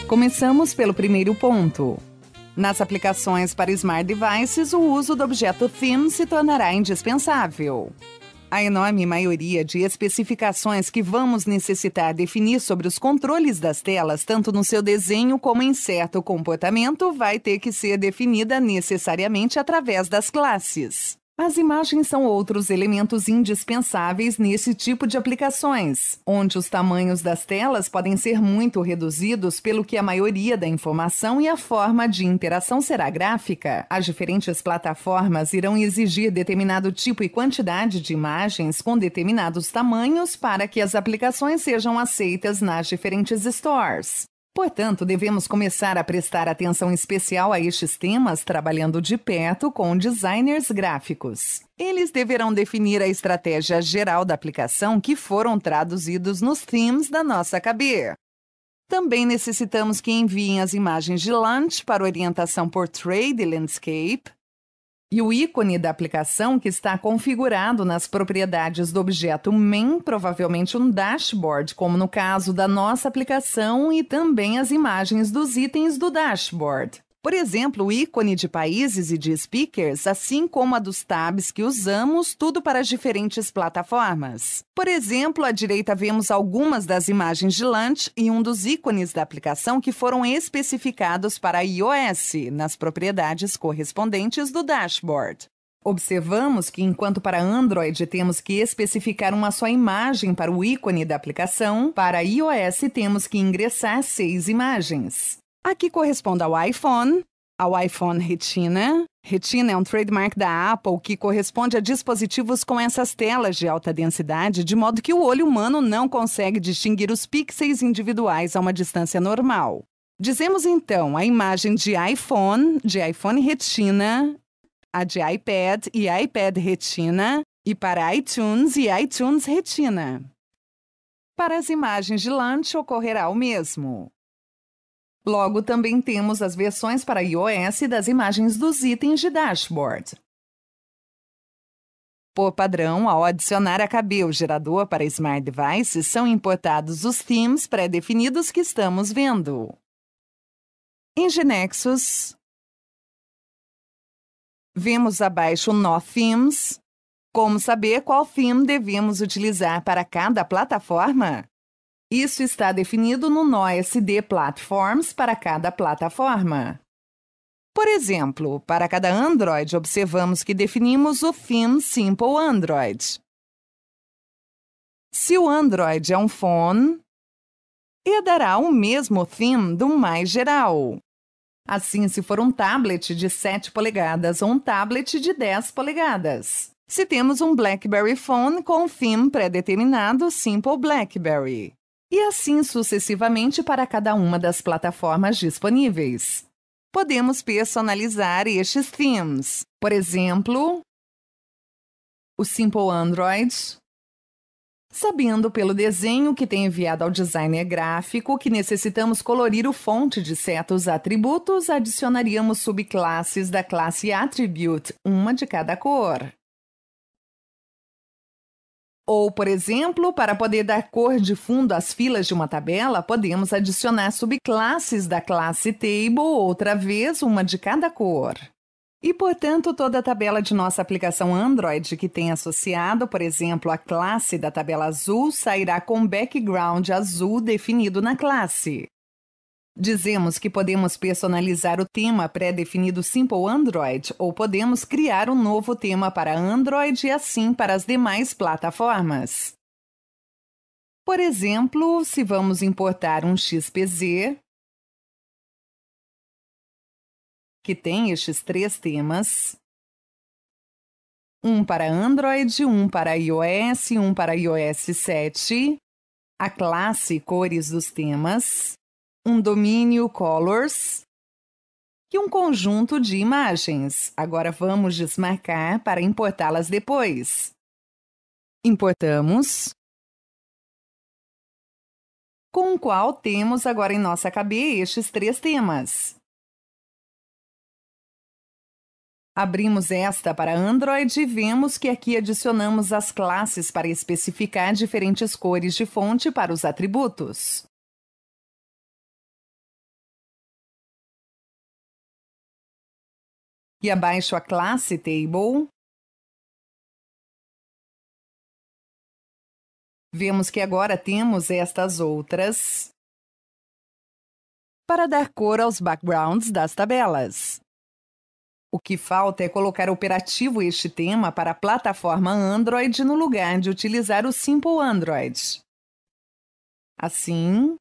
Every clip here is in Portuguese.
Começamos pelo primeiro ponto. Nas aplicações para Smart Devices, o uso do objeto Theme se tornará indispensável. A enorme maioria de especificações que vamos necessitar definir sobre os controles das telas, tanto no seu desenho como em certo comportamento, vai ter que ser definida necessariamente através das classes. As imagens são outros elementos indispensáveis nesse tipo de aplicações, onde os tamanhos das telas podem ser muito reduzidos, pelo que a maioria da informação e a forma de interação será gráfica. As diferentes plataformas irão exigir determinado tipo e quantidade de imagens com determinados tamanhos para que as aplicações sejam aceitas nas diferentes stores. Portanto, devemos começar a prestar atenção especial a estes temas trabalhando de perto com designers gráficos. Eles deverão definir a estratégia geral da aplicação que foram traduzidos nos themes da nossa KB. Também necessitamos que enviem as imagens de launch para orientação Portrait e Landscape, e o ícone da aplicação que está configurado nas propriedades do objeto main, provavelmente um dashboard, como no caso da nossa aplicação, e também as imagens dos itens do dashboard. Por exemplo, o ícone de países e de speakers, assim como a dos tabs que usamos, tudo para as diferentes plataformas. Por exemplo, à direita vemos algumas das imagens de launch e um dos ícones da aplicação que foram especificados para iOS, nas propriedades correspondentes do dashboard. Observamos que, enquanto para Android temos que especificar uma só imagem para o ícone da aplicação, para iOS temos que ingressar 6 imagens. Aqui corresponde ao iPhone Retina. Retina é um trademark da Apple que corresponde a dispositivos com essas telas de alta densidade, de modo que o olho humano não consegue distinguir os pixels individuais a uma distância normal. Dizemos então a imagem de iPhone Retina, a de iPad e iPad Retina, e para iTunes e iTunes Retina. Para as imagens de launch ocorrerá o mesmo. Logo, também temos as versões para iOS das imagens dos itens de dashboard. Por padrão, ao adicionar a KB o gerador para Smart Devices, são importados os themes pré-definidos que estamos vendo. Em Nginexus, vemos abaixo No Themes. Como saber qual theme devemos utilizar para cada plataforma? Isso está definido no NoSD Platforms para cada plataforma. Por exemplo, para cada Android, observamos que definimos o theme Simple Android. Se o Android é um phone, herdará o mesmo theme do mais geral. Assim, se for um tablet de 7 polegadas ou um tablet de 10 polegadas. Se temos um BlackBerry Phone com theme pré-determinado Simple BlackBerry. E assim sucessivamente para cada uma das plataformas disponíveis. Podemos personalizar estes themes. Por exemplo, o Simple Android. Sabendo pelo desenho que tem enviado ao designer gráfico que necessitamos colorir o fonte de certos atributos, adicionaríamos subclasses da classe Attribute, uma de cada cor. Ou, por exemplo, para poder dar cor de fundo às filas de uma tabela, podemos adicionar subclasses da classe Table, outra vez uma de cada cor. E, portanto, toda a tabela de nossa aplicação Android que tem associado, por exemplo, a classe da tabela azul, sairá com background azul definido na classe. Dizemos que podemos personalizar o tema pré-definido Simple Android ou podemos criar um novo tema para Android e assim para as demais plataformas. Por exemplo, se vamos importar um XPZ, que tem estes 3 temas, um para Android, um para iOS, um para iOS 7, a classe cores dos temas, um domínio colors e um conjunto de imagens. Agora vamos desmarcar para importá-las depois. Importamos. Com o qual temos agora em nossa KB estes 3 temas. Abrimos esta para Android e vemos que aqui adicionamos as classes para especificar diferentes cores de fonte para os atributos. E abaixo a classe Table, vemos que agora temos estas outras para dar cor aos backgrounds das tabelas. O que falta é colocar operativo este tema para a plataforma Android no lugar de utilizar o Simple Android. Assim,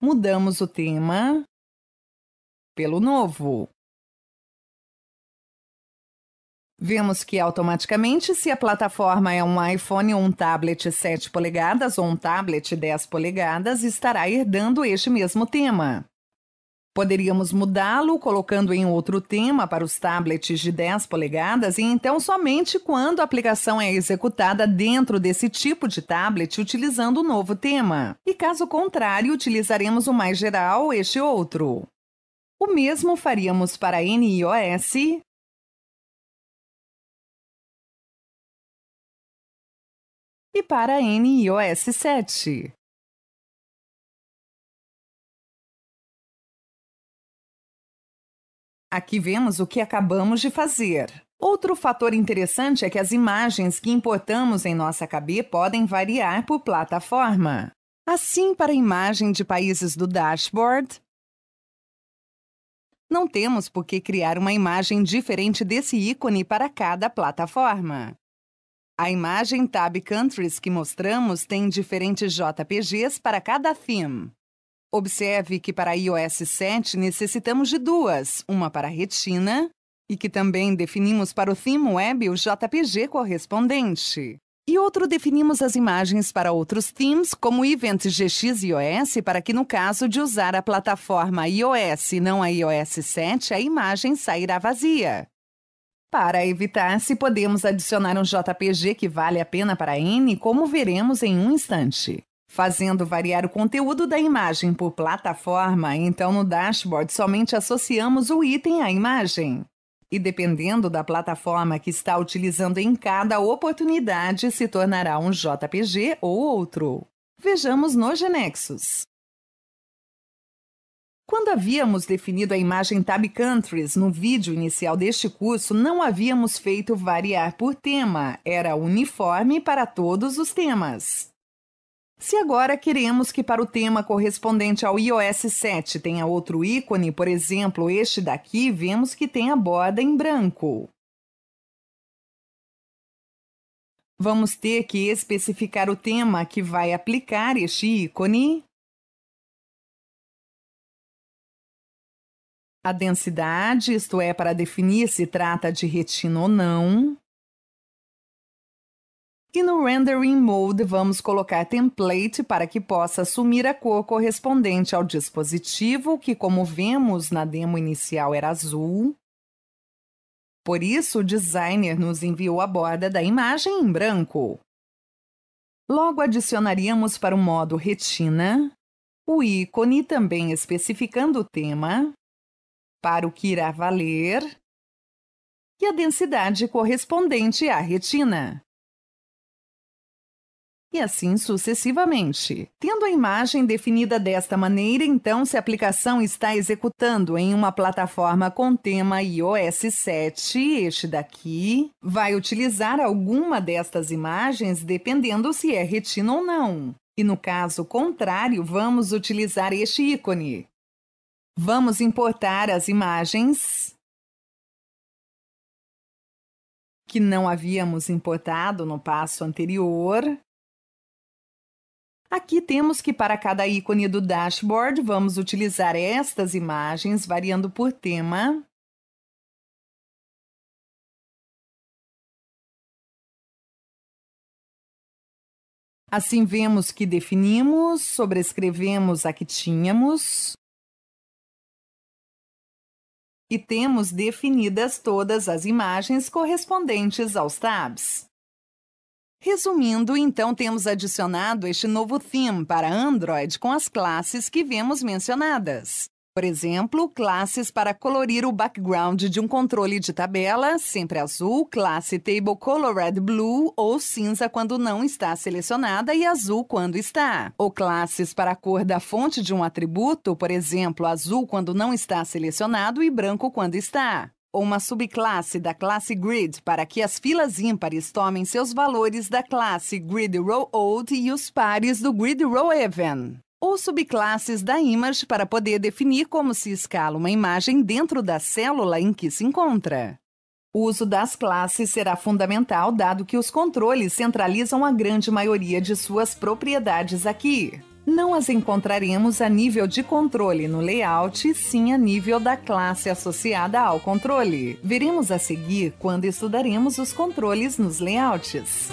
mudamos o tema pelo novo. Vemos que automaticamente, se a plataforma é um iPhone ou um tablet 7 polegadas ou um tablet 10 polegadas, estará herdando este mesmo tema. Poderíamos mudá-lo colocando em outro tema para os tablets de 10 polegadas e então somente quando a aplicação é executada dentro desse tipo de tablet utilizando o novo tema. E caso contrário, utilizaremos o mais geral, este outro. O mesmo faríamos para NIOS e para NIOS 7. Aqui vemos o que acabamos de fazer. Outro fator interessante é que as imagens que importamos em nossa KB podem variar por plataforma. Assim, para a imagem de países do dashboard, não temos por que criar uma imagem diferente desse ícone para cada plataforma. A imagem Tab Countries que mostramos tem diferentes JPGs para cada theme. Observe que para iOS 7 necessitamos de duas, uma para Retina e que também definimos para o theme web o JPG correspondente. E outro definimos as imagens para outros themes, como Event GX iOS, para que no caso de usar a plataforma iOS e não a iOS 7, a imagem sairá vazia. Para evitar, se podemos adicionar um JPG que vale a pena para N, como veremos em um instante. Fazendo variar o conteúdo da imagem por plataforma, então no dashboard somente associamos o item à imagem. E dependendo da plataforma que está utilizando em cada oportunidade, se tornará um JPG ou outro. Vejamos no Genexus. Quando havíamos definido a imagem Tab Countries no vídeo inicial deste curso, não havíamos feito variar por tema, era uniforme para todos os temas. Se agora queremos que para o tema correspondente ao iOS 7 tenha outro ícone, por exemplo, este daqui, vemos que tem a borda em branco. Vamos ter que especificar o tema que vai aplicar este ícone, a densidade, isto é, para definir se trata de retina ou não. E no Rendering Mode, vamos colocar Template para que possa assumir a cor correspondente ao dispositivo, que, como vemos na demo inicial, era azul. Por isso, o designer nos enviou a borda da imagem em branco. Logo, adicionaríamos para o modo Retina o ícone, também especificando o tema, para o que irá valer, e a densidade correspondente à retina. E assim sucessivamente. Tendo a imagem definida desta maneira, então, se a aplicação está executando em uma plataforma com tema iOS 7, este daqui, vai utilizar alguma destas imagens dependendo se é retina ou não. E no caso contrário, vamos utilizar este ícone. Vamos importar as imagens que não havíamos importado no passo anterior. Aqui temos que para cada ícone do dashboard, vamos utilizar estas imagens, variando por tema. Assim, vemos que definimos, sobrescrevemos a que tínhamos. E temos definidas todas as imagens correspondentes aos tabs. Resumindo, então, temos adicionado este novo theme para Android com as classes que vemos mencionadas. Por exemplo, classes para colorir o background de um controle de tabela, sempre azul, classe Table Colored Blue ou cinza quando não está selecionada e azul quando está. Ou classes para a cor da fonte de um atributo, por exemplo, azul quando não está selecionado e branco quando está. Ou uma subclasse da classe Grid para que as filas ímpares tomem seus valores da classe Grid Row Odd e os pares do Grid Row Even. Ou subclasses da Image para poder definir como se escala uma imagem dentro da célula em que se encontra. O uso das classes será fundamental, dado que os controles centralizam a grande maioria de suas propriedades aqui. Não as encontraremos a nível de controle no layout, sim a nível da classe associada ao controle. Veremos a seguir quando estudaremos os controles nos layouts.